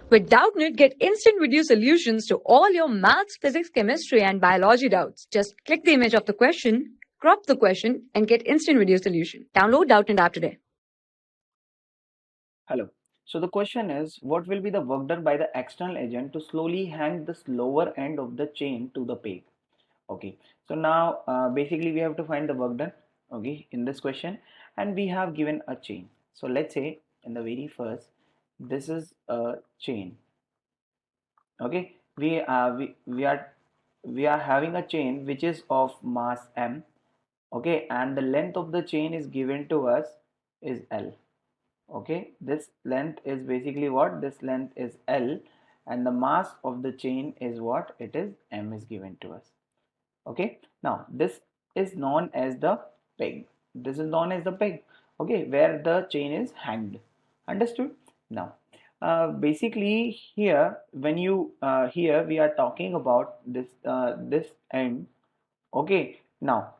With Doubtnut, get instant video solutions to all your maths, physics, chemistry, and biology doubts. Just click the image of the question, crop the question, and get instant video solution. Download Doubtnut app today. Hello. So the question is, what will be the work done by the external agent to slowly hang this lower end of the chain to the peg? Okay. So now basically we have to find the work done. Okay, in this question, and we have given a chain. So let's say in the very first, this is a chain. Okay, we are having a chain which is of mass m. Okay, and the length of the chain is given to us is L. Okay, this length is basically what? This length is L, and the mass of the chain is what? It is m is given to us. Okay, now this is known as the peg. This is known as the peg. Okay, where the chain is hanged. Understood? Now basically here when you here we are talking about this end. Okay, now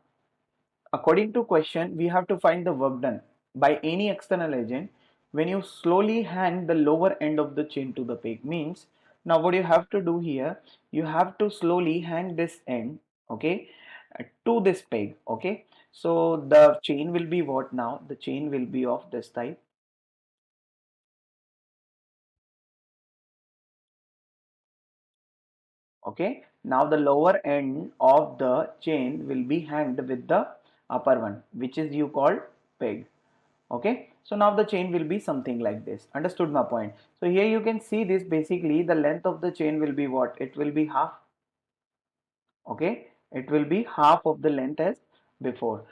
according to question, we have to find the work done by any external agent when you slowly hang the lower end of the chain to the peg. Means now what you have to do here, you have to slowly hang this end, okay, to this peg. Okay, so the chain will be what now? The chain will be of this type. Okay, now the lower end of the chain will be hanged with the upper one, which is you called peg. Okay, so now the chain will be something like this. Understood my point? So here you can see this, basically the length of the chain will be what? It will be half. Okay, it will be half of the length as before.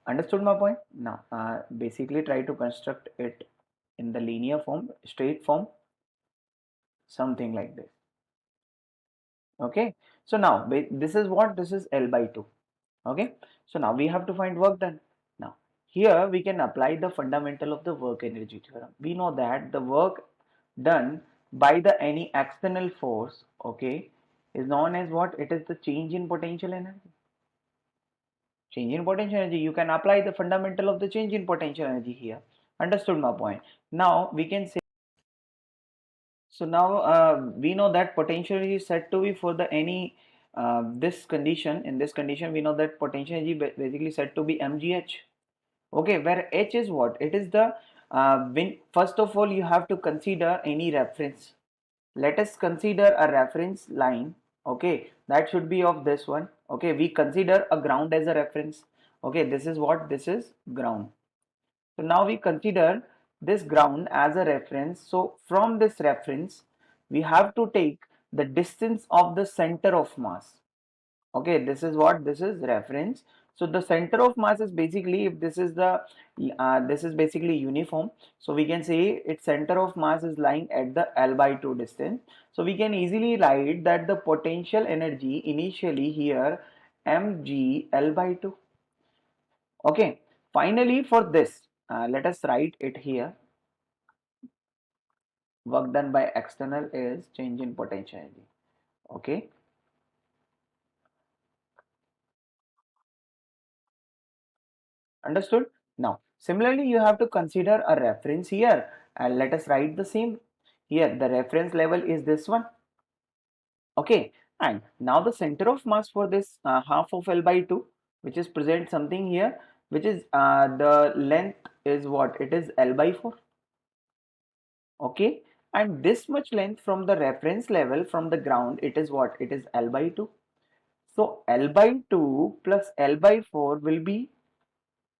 Understood my point? Now basically try to construct it in the linear form, straight form, something like this. Okay, so now this is what? This is L by 2. Okay, so now we have to find work done. Now here we can apply the fundamental of the work energy theorem. We know that the work done by the any external force, okay, is known as what? It is the change in potential energy. Change in potential energy, you can apply the fundamental of the change in potential energy here. Understood my point? Now we can say, so now we know that potential energy is said to be for the any this condition. In this condition we know that potential energy basically said to be mgh. Okay, where h is what? It is the when first of all you have to consider any reference. Let us consider a reference line. Okay, that should be of this one. Okay, we consider a ground as a reference. Okay, this is what? This is ground. So now we consider this ground as a reference. So from this reference we have to take the distance of the center of mass. Okay, this is what? This is reference. So the center of mass is basically, if this is the this is basically uniform, so we can say its center of mass is lying at the L by 2 distance. So we can easily write that the potential energy initially here mg L by 2. Okay, finally for this let us write it here. Work done by external is change in potential energy. Okay, understood? Now, similarly, you have to consider a reference here, and let us write the same here. The reference level is this one. Okay, and now the center of mass for this half of L by 2, which is present something here, which is the length is what? It is L by 4. Okay, and this much length from the reference level from the ground, it is what? It is L by 2. So L by 2 plus L by 4 will be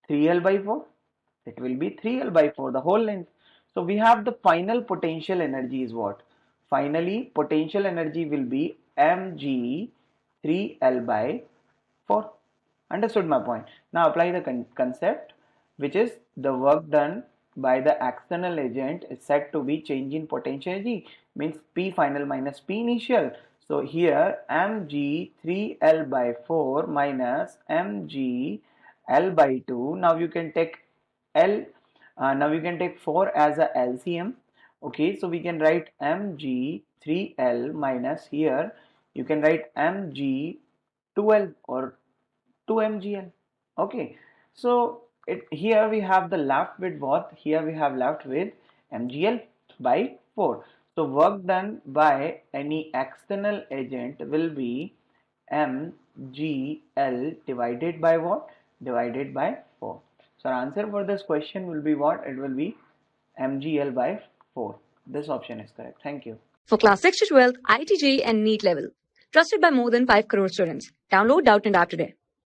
3L by 4. It will be 3L by 4, the whole length. So we have the final potential energy is what? Finally, potential energy will be mg 3L by 4. Understood my point? Now apply the concept, which is the work done by the external agent is said to be change in potential energy, means P final minus P initial. So here mg 3L by 4 minus mg L by 2. Now you can take L, now you can take 4 as a LCM. Okay, so we can write mg 3L minus here you can write mg 2L or 2mgl. Okay, so here we have the left with what? Here we have left with mgl by 4. So work done by any external agent will be mgl divided by what? Divided by 4. So our answer for this question will be what? It will be mgl by 4. This option is correct. Thank you. For class 6 to 12, IIT JEE and NEET level. Trusted by more than 5 crore students. Download Doubtnut App today.